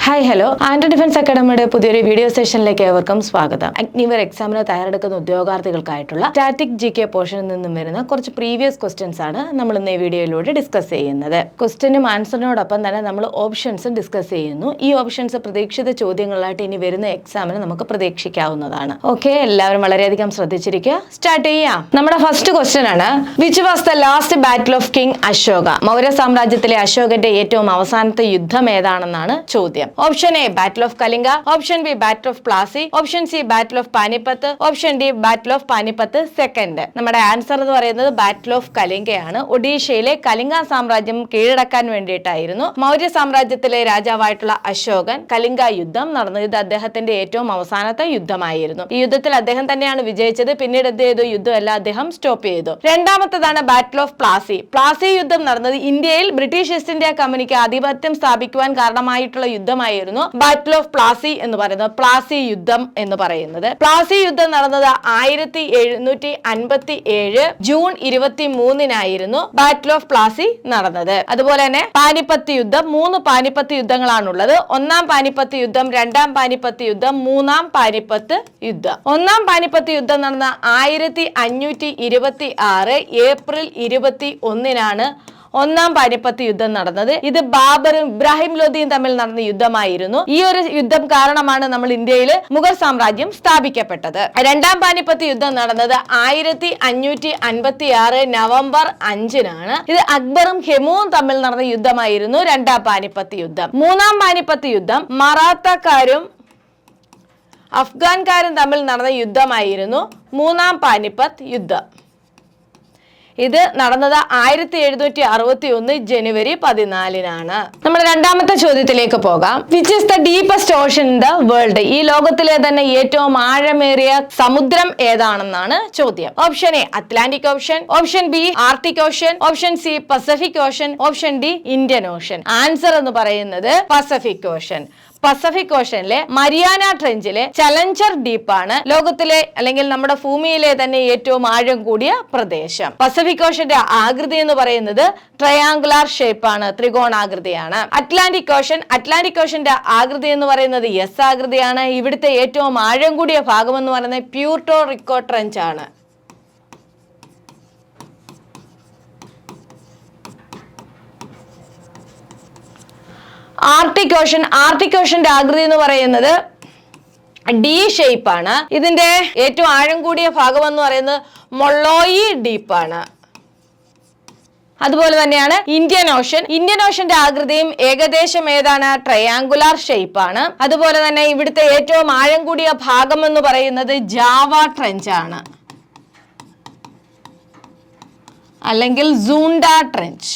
Hi hello Andry defence അക്കാഡമിയുടെ പുതിയൊരു video സെഷനിലേക്ക് ഏവർക്കും സ്വാഗതം. അഗ്നിവീർ എക്സാമിന് തയ്യാറെടുക്കുന്ന ഉദ്യോഗാർത്ഥികൾക്കായിട്ടുള്ള സ്റ്റാറ്റിക് GK പോർഷനിൽ നിന്നും വരുന്ന കുറച്ച് പ്രീവിയസ് ക്വസ്റ്റ്യൻസ് ആണ് നമ്മൾ ഇന്ന് ഈ വീഡിയോയിലൂടെ ഡിസ്കസ് ചെയ്യുന്നത്. ക്വസ്റ്റ്യനും ആൻസറിനോടൊപ്പം തന്നെ നമ്മൾ ഓപ്ഷൻസും ഡിസ്കസ് ചെയ്യുന്നു. ഈ ഓപ്ഷൻസ് പ്രതീക്ഷിത ചോദ്യങ്ങളായിട്ട് ഇനി വരുന്ന എക്സാമിന് നമുക്ക് പ്രതീക്ഷിക്കാവുന്നതാണ്. ഓക്കെ, എല്ലാവരും വളരെയധികം ശ്രദ്ധിച്ചിരിക്കുക. സ്റ്റാർട്ട് ചെയ്യാം. നമ്മുടെ ഫസ്റ്റ് ക്വസ്റ്റ്യൻ ആണ്, which was the last battle of king Ashoka? Maurya സാമ്രാജ്യത്തിലെ അശോകന്റെ ഏറ്റവും അവസാനത്തെ യുദ്ധം ഏതാണെന്നാണ് ചോദ്യം. Option A battle of Kalinga, option B battle of Plassey, option C battle of Panipat, option D battle of Panipat second. നമ്മുടെ ആൻസർ എന്ന് പറയുന്നത് ബാറ്റിൽ ഓഫ് കലിംഗയാണ്. ഒഡീഷയിലെ കലിംഗ സാമ്രാജ്യം കീഴടക്കാൻ വേണ്ടിയിട്ടായിരുന്നു മൗര്യ സാമ്രാജ്യത്തിലെ രാജാവായിട്ടുള്ള അശോകൻ കലിംഗ യുദ്ധം നടന്നത്. ഇത് അദ്ദേഹത്തിന്റെ ഏറ്റവും അവസാനത്തെ യുദ്ധമായിരുന്നു. ഈ യുദ്ധത്തിൽ അദ്ദേഹം തന്നെയാണ് വിജയിച്ചത്. പിന്നീട് എന്ത് ചെയ്തു? യുദ്ധമെല്ലാം അദ്ദേഹം സ്റ്റോപ്പ് ചെയ്തു. രണ്ടാമത്തേതാണ് ബാറ്റിൽ ഓഫ് പ്ലാസി. പ്ലാസി യുദ്ധം നടന്നത് ഇന്ത്യയിൽ ബ്രിട്ടീഷ് ഈസ്റ്റ് ഇന്ത്യ കമ്പനിക്ക് ആധിപത്യം സ്ഥാപിക്കുവാൻ കാരണമായിട്ടുള്ള യുദ്ധമായിരുന്നു ബാറ്റിൽ ഓഫ് പ്ലാസി എന്ന് പറയുന്നത്. പ്ലാസി യുദ്ധം എന്ന് പറയുന്നത്. പ്ലാസി യുദ്ധം നടന്നത് 1757 ജൂൺ 23 ബാറ്റിൽ ഓഫ് പ്ലാസി നടന്നത്. അതുപോലെ തന്നെ പാനിപ്പത്ത് യുദ്ധം, 3 പാനിപ്പത്ത് യുദ്ധങ്ങളാണുള്ളത്. ഒന്നാം പാനിപ്പത്ത് യുദ്ധം, രണ്ടാം പാനിപ്പത്ത് യുദ്ധം, മൂന്നാം പാനിപ്പത്ത് യുദ്ധം. ഒന്നാം പാനിപ്പത്ത് യുദ്ധം നടന്ന 1526 ഏപ്രിൽ 21 ഒന്നാം പാനിപ്പത്ത് യുദ്ധം നടന്നത്. ഇത് ബാബറും ഇബ്രാഹിം ലോധിയും തമ്മിൽ നടന്ന യുദ്ധമായിരുന്നു. ഈ ഒരു യുദ്ധം കാരണമാണ് നമ്മൾ ഇന്ത്യയിൽ മുഗൾ സാമ്രാജ്യം സ്ഥാപിക്കപ്പെട്ടത്. രണ്ടാം പാനിപ്പത്ത് യുദ്ധം നടന്നത് 1556 നവംബർ 5 ഇത് അക്ബറും ഹെമുവും തമ്മിൽ നടന്ന യുദ്ധമായിരുന്നു രണ്ടാം പാനിപ്പത്ത് യുദ്ധം. മൂന്നാം പാനിപ്പത്ത് യുദ്ധം മറാത്തക്കാരും അഫ്ഗാൻകാരും തമ്മിൽ നടന്ന യുദ്ധമായിരുന്നു മൂന്നാം പാനിപ്പത്ത് യുദ്ധം. ഇത് നടന്നത് 1761 ജനുവരി 14 നമ്മുടെ രണ്ടാമത്തെ ചോദ്യത്തിലേക്ക് പോകാം. Which is the deepest ocean in the world? ഈ ലോകത്തിലെ തന്നെ ഏറ്റവും ആഴമേറിയ സമുദ്രം ഏതാണെന്നാണ് ചോദ്യം. Option A Atlantic ocean, option B Arctic ocean, option C Pacific ocean, option D Indian ocean. Answer എന്ന് പറയുന്നത് പസഫിക് ഓഷൻ. പസഫിക് ഓഷനിലെ മരിയാന ട്രെഞ്ചിലെ ചലഞ്ചർ ഡീപ്പാണ് ലോകത്തിലെ അല്ലെങ്കിൽ നമ്മുടെ ഭൂമിയിലെ തന്നെ ഏറ്റവും ആഴം കൂടിയ പ്രദേശം. പസഫിക് ഓഷന്റെ ആകൃതി എന്ന് പറയുന്നത് ട്രയാങ്കുലാർ ഷേപ്പ് ആണ്, ത്രികോണാകൃതിയാണ്. അറ്റ്ലാന്റിക് ഓഷന്റെ ആകൃതി എന്ന് പറയുന്നത് എസ് ആകൃതിയാണ്. ഇവിടുത്തെ ഏറ്റവും ആഴം കൂടിയ ഭാഗം എന്ന് പറയുന്നത് പ്യൂർട്ടോ റിക്കോ ട്രെഞ്ച് ആണ്. ആർട്ടിക് ഓഷന്റെ ആകൃതി എന്ന് പറയുന്നത് ഡി ഷേപ്പ് ആണ്. ഇതിന്റെ ഏറ്റവും ആഴം കൂടിയ ഭാഗം എന്ന് പറയുന്നത് മൊള്ളോയി ഡീപ്പാണ്. അതുപോലെ തന്നെയാണ് ഇന്ത്യൻ ഓഷന്റെ ആകൃതിയും ഏകദേശം ഏതാണ്? ട്രയാങ്കുലാർ ഷേപ്പ് ആണ്. അതുപോലെ തന്നെ ഇവിടുത്തെ ഏറ്റവും ആഴം കൂടിയ ഭാഗം എന്ന് പറയുന്നത് ജാവ ട്രെഞ്ച് ആണ്, അല്ലെങ്കിൽ സൂണ്ട ട്രെഞ്ച്.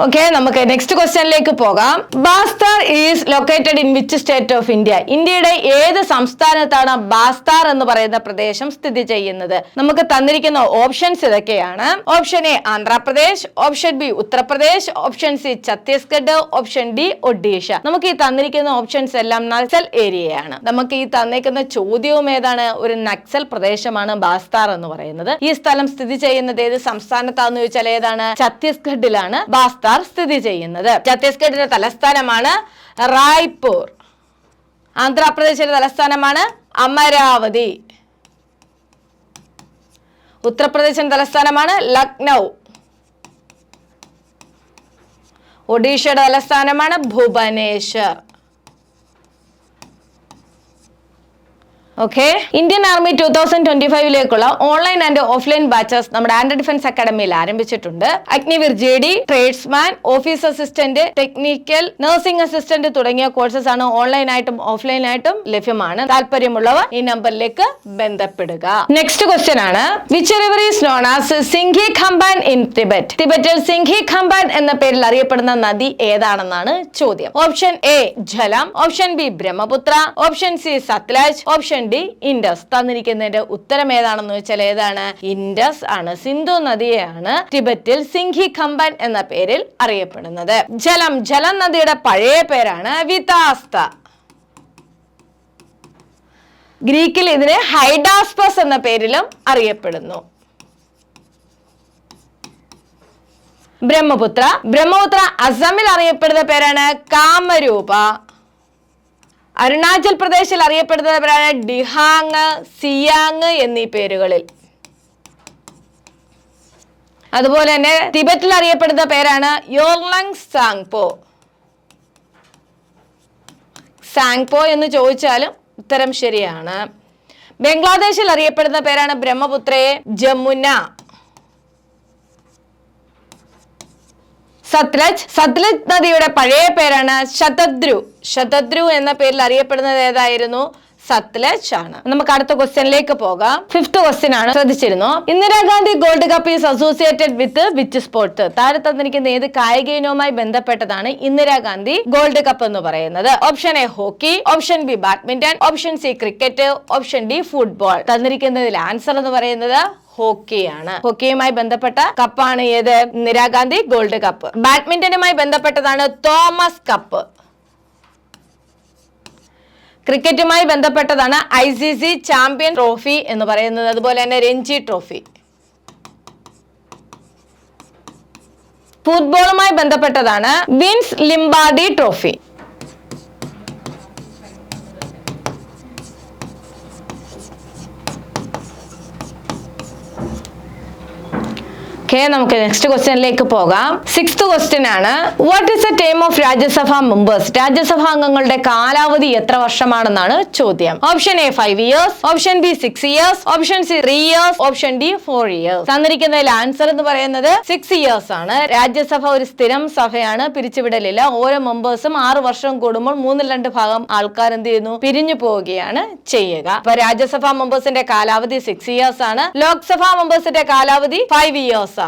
ഓക്കെ, നമുക്ക് നെക്സ്റ്റ് ക്വസ്റ്റ്യനിലേക്ക് പോകാം. Bastar is located in which state of India? ഇന്ത്യയുടെ ഏത് സംസ്ഥാനത്താണ് ബാസ്താർ എന്ന് പറയുന്ന പ്രദേശം സ്ഥിതി ചെയ്യുന്നത്? നമുക്ക് തന്നിരിക്കുന്ന ഓപ്ഷൻസ് ഇതൊക്കെയാണ്. Option A Andhra Pradesh, option B Uttar Pradesh, option C Chhattisgarh, option D Odisha. നമുക്ക് ഈ തന്നിരിക്കുന്ന ഓപ്ഷൻസ് എല്ലാം നക്സൽ ഏരിയയാണ്. നമുക്ക് ഈ തന്നിരിക്കുന്ന ചോദ്യവും ഏതാണ്? ഒരു നക്സൽ പ്രദേശമാണ് ബാസ്താർ എന്ന് പറയുന്നത്. ഈ സ്ഥലം സ്ഥിതി ചെയ്യുന്നത് ഏത് സംസ്ഥാനത്താന്ന് ചോദിച്ചാൽ ഏതാണ്? ഛത്തീസ്ഗഡിലാണ് ബാസ്താർ സ്ഥിതി ചെയ്യുന്നത്. ഛത്തീസ്ഗഡിന്റെ തലസ്ഥാനമാണ് റായ്പൂർ. ആന്ധ്രാപ്രദേശിന്റെ തലസ്ഥാനമാണ് അമരാവതി. ഉത്തർപ്രദേശിന്റെ തലസ്ഥാനമാണ് ലക്നൗ. ഒഡീഷയുടെ തലസ്ഥാനമാണ് Bhubaneswar. Okay, Indian army 2025 online and offline batches നമ്മുടെ ആൻഡ്രി ഡിഫൻസ് അക്കാഡമിയിൽ ആരംഭിച്ചിട്ടുണ്ട്. Agniveer JD, tradesman, office assistant, technical, nursing assistant തുടങ്ങിയ കോഴ്സസ് ആണ് ഓൺലൈനായിട്ടും ഓഫ്ലൈനായിട്ടും ലഭ്യമാണ്. താല്പര്യമുള്ളവർ ഈ നമ്പറിലേക്ക് ബന്ധപ്പെടുക. നെക്സ്റ്റ് ക്വസ്റ്റ്യൻ ആണ്, which river is known as Singhi Khamban in Tibet? ടിബറ്റിൽ സിംഘി ഖംബാൻ എന്ന പേരിൽ അറിയപ്പെടുന്ന നദി ഏതാണെന്നാണ് ചോദ്യം. ഓപ്ഷൻ എ ജലം, option B Brahmaputra, option C Sutlej, option D Indus. തന്നിരിക്കുന്നതിന്റെ ഉത്തരം ഏതാണെന്ന് വെച്ചാൽ ഏതാണ്? ഇൻഡസ് ആണ്. സിന്ധു നദിയെയാണ് ടിബറ്റിൽ സിംഘി ഖംബാൻ എന്ന പേരിൽ അറിയപ്പെടുന്നത്. ജലം നദിയുടെ പഴയ പേരാണ് വിതാസ്ത. ഗ്രീക്കിൽ ഇതിനെ ഹൈഡാസ്പസ് എന്ന പേരിലും അറിയപ്പെടുന്നു. ബ്രഹ്മപുത്ര. അസമിൽ അറിയപ്പെടുന്ന പേരാണ് കാമരൂപ. അരുണാചൽ പ്രദേശിൽ അറിയപ്പെടുന്ന പേരാണ് ഡിഹാങ്, സിയാങ് എന്നീ പേരുകളിൽ. അതുപോലെ തന്നെ ടിബറ്റിൽ അറിയപ്പെടുന്ന പേരാണ് യോർലങ് സാങ്പോ. സാങ്പോ എന്ന് ചോദിച്ചാലും ഉത്തരം ശരിയാണ്. ബംഗ്ലാദേശിൽ അറിയപ്പെടുന്ന പേരാണ് ബ്രഹ്മപുത്രയെ ജമുന. സത്ലജ് നദിയുടെ പഴയ പേരാണ് ശതദ്രു എന്ന പേരിൽ അറിയപ്പെടുന്നത് ഏതായിരുന്നു? സത്ലജ് ആണ്. നമുക്ക് അടുത്ത ക്വസ്റ്റ്യനിലേക്ക് പോകാം. 5th ക്വസ്റ്റ്യൻ ആണ്, ശ്രദ്ധിച്ചിരുന്നോ? Indira Gandhi gold cup is associated with which sports? താഴെ തന്നിരിക്കുന്ന ഏത് കായിക ഇനവുമായി ബന്ധപ്പെട്ടതാണ് ഇന്ദിരാഗാന്ധി ഗോൾഡ് കപ്പ് എന്ന് പറയുന്നത്? Option A hockey, option B badminton, option C cricket, option D football. തന്നിരിക്കുന്നതിൽ ആൻസർ എന്ന് പറയുന്നത് ഹോക്കിയാണ്. ഹോക്കിയുമായി ബന്ധപ്പെട്ട കപ്പാണ് ഏത്? Indira Gandhi gold cup. ബാഡ്മിന്റനുമായി ബന്ധപ്പെട്ടതാണ് തോമസ് കപ്പ്. ക്രിക്കറ്റുമായി ബന്ധപ്പെട്ടതാണ് ICC ചാമ്പ്യൻ ട്രോഫി എന്ന് പറയുന്നത്, അതുപോലെ തന്നെ രഞ്ജി ട്രോഫി. ഫുട്ബോളുമായി ബന്ധപ്പെട്ടതാണ് വിൻസ് ലിംബാർഡി ട്രോഫി. നമുക്ക് നെക്സ്റ്റ് ക്വസ്റ്റ്യനിലേക്ക് പോകാം. 6th ക്വസ്റ്റ്യൻ ആണ്, what is the time of Rajya Sabha members? രാജ്യസഭാ അംഗങ്ങളുടെ കാലാവധി എത്ര വർഷമാണെന്നാണ് ചോദ്യം. Option A 5 years, option B 6 years, option C 3 years, option D 4 years. തന്നിരിക്കുന്നതിൽ answer എന്ന് പറയുന്നത് 6 years ആണ്. രാജ്യസഭ ഒരു സ്ഥിരം സഭയാണ്, പിരിച്ചുവിടലില്ല. ഓരോ മെമ്പേഴ്സും 6 വർഷം കൂടുമ്പോൾ 3/2 ഭാഗം ആൾക്കാർ എന്ത് ചെയ്യുന്നു? പിരിഞ്ഞു പോവുകയാണ് ചെയ്യുക. അപ്പൊ രാജ്യസഭാ മെമ്പേഴ്സിന്റെ കാലാവധി 6 years ആണ്. ലോക്സഭാ മെമ്പേഴ്സിന്റെ കാലാവധി 5 years ആണ്.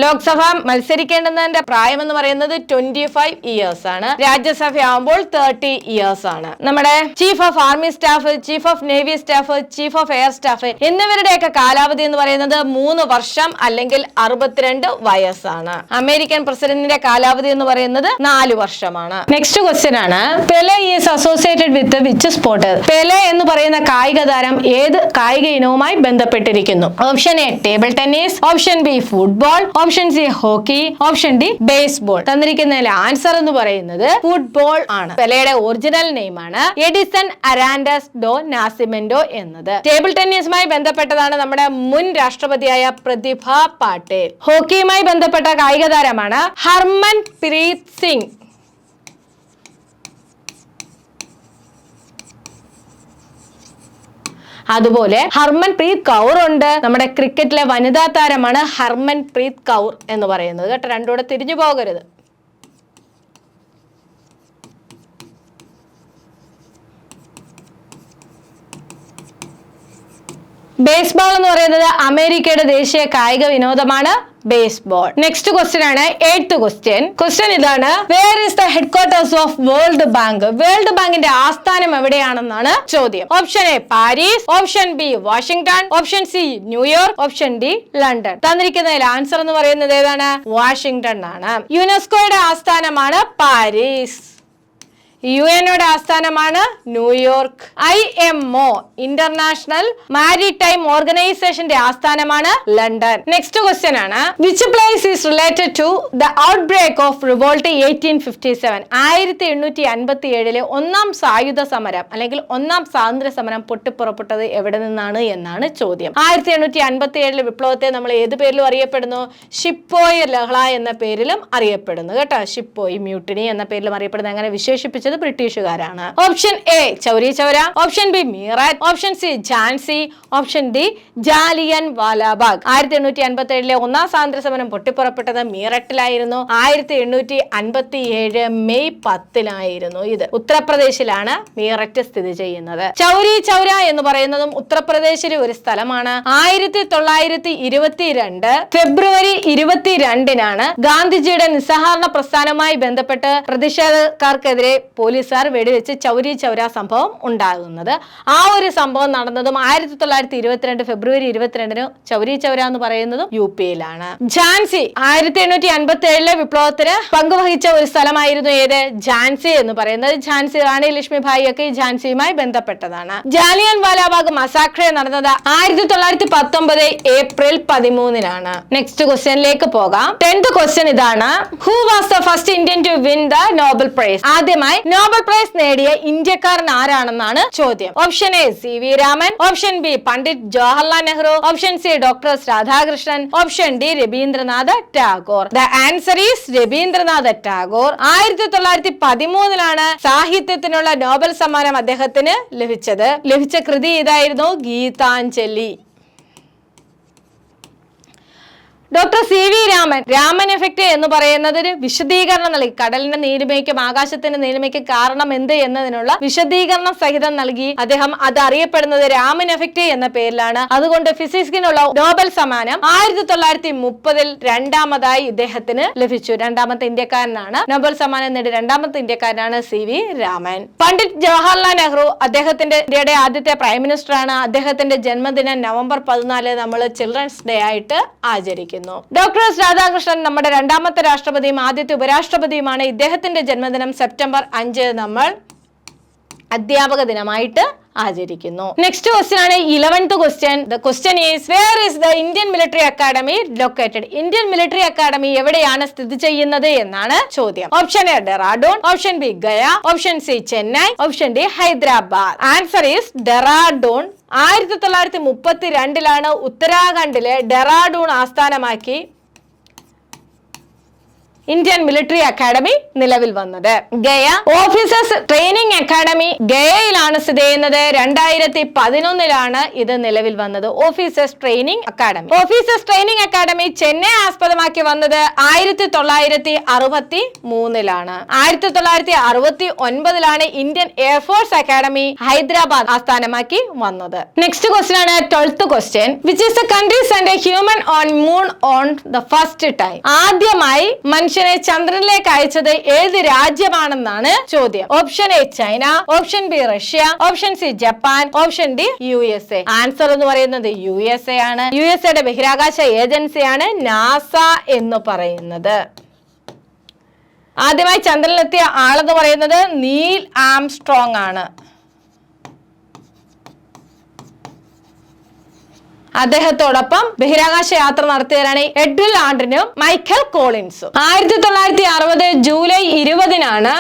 ലോക്സഭ മത്സരിക്കേണ്ടതിന്റെ പ്രായം എന്ന് പറയുന്നത് 25 years ആണ്. രാജ്യസഭ ആവുമ്പോൾ 30 years ആണ്. നമ്മുടെ chief of army staff, chief of navy staff, chief of air staff എന്നിവരുടെയൊക്കെ കാലാവധി എന്ന് പറയുന്നത് 3 വർഷം അല്ലെങ്കിൽ 62 വയസ്സാണ്. അമേരിക്കൻ പ്രസിഡന്റിന്റെ കാലാവധി എന്ന് പറയുന്നത് 4 വർഷമാണ്. നെക്സ്റ്റ് ക്വസ്റ്റ്യൻ ആണ്, Pele is associated with which sport? Pele എന്ന് പറയുന്ന കായിക താരം ഏത് കായിക ഇനവുമായി ബന്ധപ്പെട്ടിരിക്കുന്നു? Option A table tennis, option B football, option C hockey, option D baseball. തന്നിരിക്കുന്നതിൽ ആൻസർ എന്ന് പറയുന്നത് ഫുട്ബോൾ ആണ്. പെലെയുടെ ഒറിജിനൽ നെയിം ആണ് എഡിസൺ അരാൻഡസ് ഡോ നാസിമെന്റോ എന്നത്. ടേബിൾ ടെന്നീസുമായി ബന്ധപ്പെട്ടതാണ് നമ്മുടെ മുൻ രാഷ്ട്രപതിയായ പ്രതിഭ പാട്ടേൽ. ഹോക്കിയുമായി ബന്ധപ്പെട്ട കായിക താരമാണ് ഹർമൻ പ്രീത് സിംഗ്. അതുപോലെ ഹർമൻ പ്രീത് കൗർ ഉണ്ട്. നമ്മുടെ ക്രിക്കറ്റിലെ വനിതാ താരമാണ് ഹർമൻ പ്രീത് കൗർ എന്ന് പറയുന്നത് കേട്ടോ. രണ്ടുകൂടെ തിരിഞ്ഞു പോകരുത്. ബേസ്ബോൾ എന്ന് പറയുന്നത് അമേരിക്കയുടെ ദേശീയ കായിക വിനോദമാണ് ബേസ്ബോൾ. നെക്സ്റ്റ് ക്വസ്റ്റ്യൻ ആണ് 8th ക്വസ്റ്റ്യൻ. ക്വസ്റ്റ്യൻ ഇതാണ്, where is the headquarters of world bank? World ബാങ്കിന്റെ ആസ്ഥാനം എവിടെയാണെന്നാണ് ചോദ്യം. Option A Paris, option B Washington, option C New York, option D London. തന്നിരിക്കുന്നതിൽ ആൻസർ എന്ന് പറയുന്നത് ഏതാണ്? വാഷിംഗ്ടൺ ആണ്. യുനെസ്കോയുടെ ആസ്ഥാനമാണ് പാരീസ്. UN ആസ്ഥാനമാണ് ന്യൂയോർക്ക്. IMO ഇന്റർനാഷണൽ മാരിടൈം ഓർഗനൈസേഷന്റെ ആസ്ഥാനമാണ് ലണ്ടൻ. നെക്സ്റ്റ് ക്വസ്റ്റ്യൻ ആണ്, which place is related to the outbreak of revolt 1857? 1857 ഒന്നാം സായുധ സമരം അല്ലെങ്കിൽ ഒന്നാം സ്വാതന്ത്ര്യ സമരം പൊട്ടിപ്പുറപ്പെട്ടത് എവിടെ നിന്നാണ് എന്നാണ് ചോദ്യം. 1857 വിപ്ലവത്തെ നമ്മൾ ഏത് പേരിലും അറിയപ്പെടുന്നു? ഷിപ്പോയ് ലഹള എന്ന പേരിലും അറിയപ്പെടുന്നു കേട്ടോ. ഷിപ്പോയ് മ്യൂട്ടിനി എന്ന പേരിലും അറിയപ്പെടുന്നത്. അങ്ങനെ വിശേഷിപ്പിച്ചത് ബ്രിട്ടീഷുകാരാണ്. Option A Chauri Chaura, option B Meerut, option C Jhansi, option D Jallian Wala Bagh. 1857 ഒന്നാം സ്വാതന്ത്ര്യ സമരം പൊട്ടിപ്പുറപ്പെട്ടത് മീററ്റിലായിരുന്നു. 1857 മെയ് 10 ഇത് ഉത്തർപ്രദേശിലാണ് മീററ്റ് സ്ഥിതി ചെയ്യുന്നത്. ചൗരി ചൗര എന്ന് പറയുന്നതും ഉത്തർപ്രദേശിലെ ഒരു സ്ഥലമാണ്. 1922 ഫെബ്രുവരി 22 ഗാന്ധിജിയുടെ നിസ്സഹകരണ പ്രസ്ഥാനവുമായി ബന്ധപ്പെട്ട് പ്രതിഷേധക്കാർക്കെതിരെ പോലീസുകാർ വെടിവെച്ച് ചൗരി ചൗര സംഭവം ഉണ്ടാകുന്നത്. ആ ഒരു സംഭവം നടന്നതും 1922 ഫെബ്രുവരി 22 ചൗരി ചൗര എന്ന് പറയുന്നതും UP-യിലാണ്. ഝാൻസി 1857 വിപ്ലവത്തിന് പങ്കുവഹിച്ച ഒരു സ്ഥലമായിരുന്നു ഏത്? ഝാൻസി എന്ന് പറയുന്നത്. ഝാൻസി റാണി ലക്ഷ്മിഭായി ഒക്കെ ഈ ഝാൻസിയുമായി ബന്ധപ്പെട്ടതാണ്. ജാലിയൻ വാലാബാഗ് മസാക്രേ നടന്നത് 1919 ഏപ്രിൽ 13-നാണ്. നെക്സ്റ്റ് ക്വസ്റ്റ്യനിലേക്ക് പോകാം. 10th ക്വസ്റ്റ്യൻ ഇതാണ്. Who was the first Indian to win the Nobel prize? ആദ്യമായി നോബൽ പ്രൈസ് നേടിയ ഇന്ത്യക്കാരൻ ആരാണെന്നാണ് ചോദ്യം. Option A CV Raman, option B Pandit Jawaharlal Nehru, option C doctor Radhakrishnan, option D Rabindranath Tagore. The answer is Rabindranath Tagore. 1913-ലാണ് സാഹിത്യത്തിനുള്ള നോബൽ സമ്മാനം അദ്ദേഹത്തിന് ലഭിച്ചത്. ലഭിച്ച കൃതി ഇതായിരുന്നു Gitanjali. Doctor CV Raman Raman effect എന്ന് പറയുന്നതിന് വിശദീകരണം നൽകി. കടലിന്റെ നീലിമയ്ക്കും ആകാശത്തിന്റെ നീലിമയ്ക്കും കാരണം എന്ത് എന്നതിനുള്ള വിശദീകരണം സഹിതം നൽകി. അദ്ദേഹം അത് അറിയപ്പെടുന്നത് രാമൻ എഫക്ട് എന്ന പേരിലാണ്. അതുകൊണ്ട് ഫിസിക്സിനുള്ള നോബൽ സമ്മാനം 1930-ൽ രണ്ടാമതായി ഇദ്ദേഹത്തിന് ലഭിച്ചു. രണ്ടാമത്തെ ഇന്ത്യക്കാരനാണ്. നോബൽ സമ്മാനം നേടിയ രണ്ടാമത്തെ ഇന്ത്യക്കാരനാണ് CV രാമൻ. പണ്ഡിറ്റ് ജവഹർലാൽ നെഹ്റു അദ്ദേഹത്തിന്റെ ഇന്ത്യയുടെ ആദ്യത്തെ പ്രൈം മിനിസ്റ്റർ ആണ്. അദ്ദേഹത്തിന്റെ ജന്മദിനം നവംബർ 14 നമ്മൾ ചിൽഡ്രൻസ് ഡേ ആയിട്ട് ആചരിക്കുന്നു. ഡോക്ടർ രാധാകൃഷ്ണൻ നമ്മുടെ രണ്ടാമത്തെ രാഷ്ട്രപതിയും ആദ്യത്തെ ഉപരാഷ്ട്രപതിയുമാണ്. ഇദ്ദേഹത്തിന്റെ ജന്മദിനം സെപ്റ്റംബർ 5 നമ്മൾ അധ്യാപക ദിനമായിട്ട് ആചരിക്കുന്നു. നെക്സ്റ്റ് ക്വസ്റ്റ്യൻ ആണ് 11th question. The question is where is the Indian military academy located? Indian military academy എവിടെയാണ് സ്ഥിതി ചെയ്യുന്നത് എന്നാണ് ചോദ്യം. Option A Dehradun, option B Gaya, option C Chennai, option D Hyderabad. Answer is Dehradun. 1932-ലാണ് ഉത്തരാഖണ്ഡിലെ ഡെറാഡൂൺ ആസ്ഥാനമാക്കി ഇന്ത്യൻ മിലിറ്ററി അക്കാഡമി നിലവിൽ വന്നത്. ഗയ ഓഫീസേഴ്സ് ട്രെയിനിങ് അക്കാഡമി ഗയയിലാണ് സ്ഥിതി ചെയ്യുന്നത്. 2011-ലാണ് ഇത് നിലവിൽ വന്നത്. Officers training academy. Officers training academy Chennai ആസ്പദമാക്കി വന്നത് 1963-ലാണ്. 1969-ലാണ് ഇന്ത്യൻ എയർഫോഴ്സ് അക്കാഡമി ഹൈദരാബാദ് ആസ്ഥാനമാക്കി വന്നത്. നെക്സ്റ്റ് ക്വസ്റ്റ്യൻ ആണ് 12th question. Which is the country send A human on moon on the first time? ആദ്യമായി മനുഷ്യനെ ചന്ദ്രനിലേക്ക് അയച്ചത് ഏത് രാജ്യമാണെന്നാണ് ചോദ്യം. Option A China, option B Russia, option C Japan, option D USA. Answer എന്ന് പറയുന്നത് USA ആണ്. USAയുടെ ബഹിരാകാശ ഏജൻസിയാണ് നാസ എന്ന് പറയുന്നത്. ആദ്യമായി ചന്ദ്രനിലെത്തിയ ആളെന്ന് പറയുന്നത് നീൽ ആംസ്ട്രോങ് ആണ്. അദ്ദേഹത്തോടൊപ്പം ബഹിരാകാശ യാത്ര നടത്തിയവരാണ് എഡ്വിൻ ആൾഡ്രിനും മൈക്കൽ കോളിൻസും. 1960 ജൂലൈ 20-നാണ്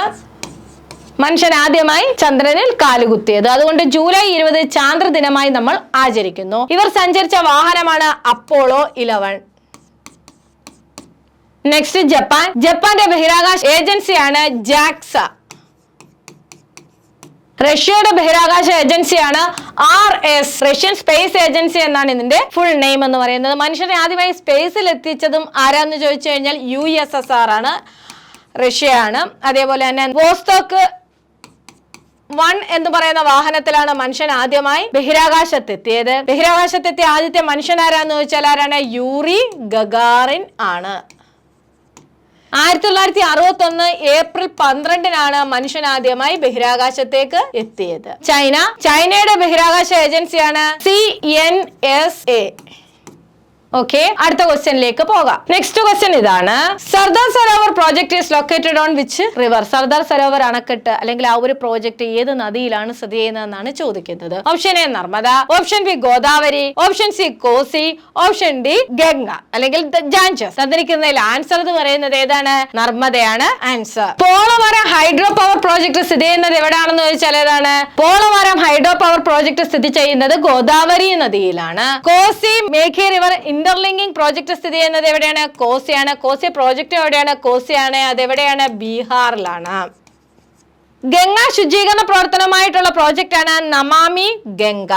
മനുഷ്യൻ ആദ്യമായി ചന്ദ്രനിൽ കാലുകുത്തിയത്. അതുകൊണ്ട് ജൂലൈ 20 ചാന്ദ്ര ദിനമായി നമ്മൾ ആചരിക്കുന്നു. ഇവർ സഞ്ചരിച്ച വാഹനമാണ് അപ്പോളോ 11. Next Japan. ജപ്പാന്റെ ബഹിരാകാശ ഏജൻസിയാണ് ജാക്സ. റഷ്യയുടെ ബഹിരാകാശ ഏജൻസിയാണ് RS, റഷ്യൻ സ്പേസ് ഏജൻസി എന്നാണ് ഇതിന്റെ ഫുൾ നെയിം എന്ന് പറയുന്നത്. മനുഷ്യനെ ആദ്യമായി സ്പേസിൽ എത്തിച്ചതും ആരാന്ന് ചോദിച്ചു കഴിഞ്ഞാൽ USSR ആണ്, റഷ്യയാണ്. അതേപോലെ തന്നെ വോസ്റ്റോക്ക് 1 എന്ന് പറയുന്ന വാഹനത്തിലാണ് മനുഷ്യൻ ആദ്യമായി ബഹിരാകാശത്തെത്തിയത്. ബഹിരാകാശത്തെത്തിയ ആദ്യത്തെ മനുഷ്യൻ ആരാന്ന് ചോദിച്ചാൽ ആരാണ്? യൂറി ഗഗാറിൻ ആണ്. 1961 ഏപ്രിൽ 12-നാണ് മനുഷ്യൻ ആദ്യമായി ബഹിരാകാശത്തേക്ക് എത്തിയത്. ചൈനയുടെ ബഹിരാകാശ ഏജൻസിയാണ് CNSA. ഓക്കെ, അടുത്ത ക്വസ്റ്റ്യനിലേക്ക് പോകാം. നെക്സ്റ്റ് ക്വസ്റ്റ്യൻ ഇതാണ്. Sardar Sarovar project is located on which river? Sardar Sarovar അണക്കെട്ട് അല്ലെങ്കിൽ ആ ഒരു പ്രോജക്ട് ഏത് നദിയിലാണ് സ്ഥിതി ചെയ്യുന്നതെന്നാണ് ചോദിക്കുന്നത്. Option A Narmada, option B Godavari, option C Kosi, option D Ganga അല്ലെങ്കിൽ ജാൻജസ്. തന്നിരിക്കുന്നതിൽ ആൻസർ എന്ന് പറയുന്നത് ഏതാണ്? നർമ്മദയാണ് answer. Polavaram hydro power project സ്ഥിതി ചെയ്യുന്നത് എവിടെയാണെന്ന് ചോദിച്ചാൽ ഏതാണ്? പോളവരം ഹൈഡ്രോ പവർ പ്രോജക്ട് സ്ഥിതി ചെയ്യുന്നത് Godavari നദിയിലാണ്. Kosi മേഘി river interlinking project സ്ഥിതി ചെയ്യുന്നത് എവിടെയാണ്? കോസിയാണ്. കോസി പ്രോജക്ട് എവിടെയാണ്? കോസിയാണ്. അതെവിടെയാണ്? ബീഹാറിലാണ്. ഗംഗ ശുചീകരണ പ്രവർത്തനമായിട്ടുള്ള പ്രോജക്റ്റ് ആണ് നമാമി ഗംഗ.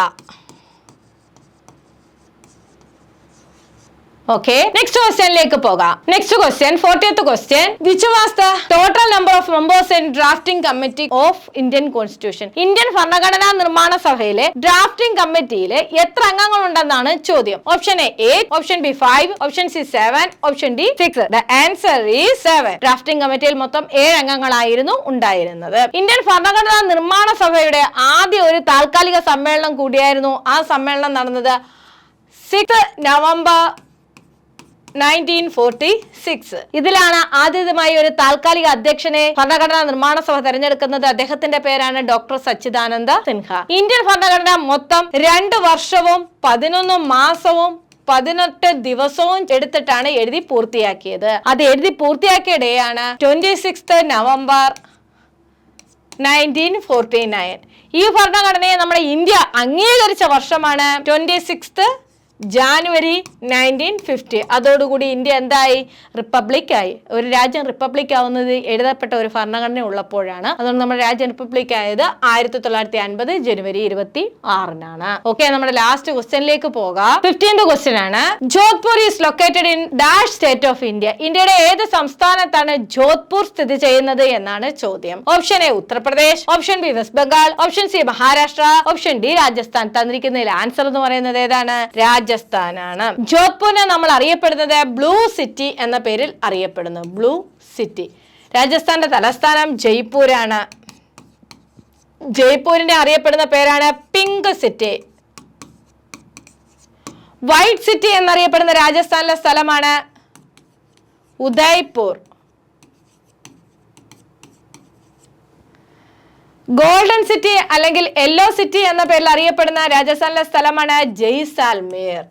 ഓക്കെ, നെക്സ്റ്റ് ക്വസ്റ്റ്യനിലേക്ക് പോകാം. Next question 40th question. Which was the total number of members in drafting committee of Indian constitution? Indian ഭരണഘടനാ നിർമ്മാണ സഭയിലെ ഡ്രാഫ്റ്റിംഗ് കമ്മിറ്റിയിൽ എത്ര അംഗങ്ങൾ ഉണ്ടെന്നാണ് ചോദ്യം. Option A 8, option B 5, option C 7, option D 6. The answer is 7. Drafting കമ്മിറ്റിയിൽ മൊത്തം 7 അംഗങ്ങളായിരുന്നു ഉണ്ടായിരുന്നത്. ഇന്ത്യൻ ഭരണഘടനാ നിർമ്മാണ സഭയുടെ ആദ്യ ഒരു താൽക്കാലിക സമ്മേളനം കൂടിയായിരുന്നു. ആ സമ്മേളനം നടന്നത് 6 നവംബർ 1946. ഇതിലാണ് ആദ്യമായി ഒരു താൽക്കാലിക അധ്യക്ഷനെ ഭരണഘടനാ നിർമ്മാണ സഭ തെരഞ്ഞെടുക്കുന്നത്. അദ്ദേഹത്തിന്റെ പേരാണ് ഡോക്ടർ സച്ചിദാനന്ദ സിൻഹ. ഇന്ത്യൻ ഭരണഘടന മൊത്തം 2 വർഷവും 11 മാസവും 18 ദിവസവും എടുത്തിട്ടാണ് എഴുതി പൂർത്തിയാക്കിയത്. അത് എഴുതി പൂർത്തിയാക്കിയ ഡേ ആണ് 26 നവംബർ 1949. ഈ ഭരണഘടനയെ നമ്മുടെ ഇന്ത്യ അംഗീകരിച്ച വർഷമാണ് 26 ജാനുവരി 1950. അതോടുകൂടി ഇന്ത്യ എന്തായി? റിപ്പബ്ലിക് ആയി. ഒരു രാജ്യം റിപ്പബ്ലിക് ആവുന്നത് എഴുതപ്പെട്ട ഒരു ഭരണഘടന ഉള്ളപ്പോഴാണ്. അതുകൊണ്ട് നമ്മുടെ രാജ്യം റിപ്പബ്ലിക് ആയത് 1950 ജനുവരി 26-നാണ്. ഓക്കെ, നമ്മുടെ ലാസ്റ്റ് ക്വസ്റ്റ്യനിലേക്ക് പോകാം. 15th ക്വസ്റ്റ്യൻ ആണ്. Jodhpur is located in dash state of India? ഇന്ത്യയുടെ ഏത് സംസ്ഥാനത്താണ് ജോധ്പൂർ സ്ഥിതി ചെയ്യുന്നത് എന്നാണ് ചോദ്യം. Option A Uttar Pradesh, option B west Bengal, option C Maharashtra, option D Rajasthan. തന്നിരിക്കുന്നതിൽ answer എന്ന് പറയുന്നത് ഏതാണ്? രാജസ്ഥാനാണ്. ജോധ്പൂരിനെ നമ്മൾ അറിയപ്പെടുന്നത് ബ്ലൂ സിറ്റി എന്ന പേരിൽ അറിയപ്പെടുന്നു. Blue city. രാജസ്ഥാന്റെ തലസ്ഥാനം ജയ്പൂരാണ്. ജയ്പൂരിന്റെ അറിയപ്പെടുന്ന പേരാണ് പിങ്ക് സിറ്റി. വൈറ്റ് സിറ്റി എന്നറിയപ്പെടുന്ന രാജസ്ഥാനിലെ സ്ഥലമാണ് ഉദയ്പൂർ. ഗോൾഡൻ സിറ്റി അല്ലെങ്കിൽ യെല്ലോ സിറ്റി എന്ന പേരിൽ അറിയപ്പെടുന്ന രാജസ്ഥാനിലെ സ്ഥലമാണ് ജയ്സാൽമേർ.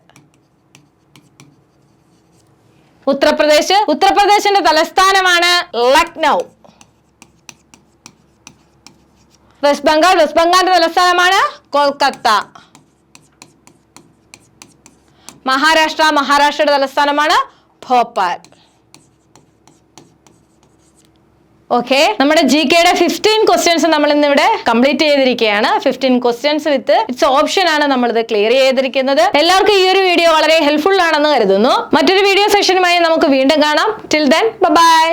ഉത്തർപ്രദേശിന്റെ തലസ്ഥാനമാണ് ലക്നൗ. വെസ്റ്റ് ബംഗാളിന്റെ തലസ്ഥാനമാണ് കൊൽക്കത്ത. മഹാരാഷ്ട്രയുടെ തലസ്ഥാനമാണ് ഭോപ്പാൽ. ഓക്കെ, നമ്മുടെ GKയുടെ 15 ക്വസ്റ്റ്യൻസ് നമ്മൾ ഇന്ന് ഇവിടെ കംപ്ലീറ്റ് ചെയ്തിരിക്കുകയാണ്. 15 ക്വസ്റ്റ്യൻസ് വിത്ത് ഇറ്റ്സ് ഓപ്ഷൻ ആണ് നമ്മളിത് ക്ലിയർ ചെയ്തിരിക്കുന്നത്. എല്ലാവർക്കും ഈ ഒരു വീഡിയോ വളരെ ഹെൽപ്ഫുൾ ആണെന്ന് കരുതുന്നു. മറ്റൊരു വീഡിയോ സെഷനുമായി നമുക്ക് വീണ്ടും കാണാം. Till then bye.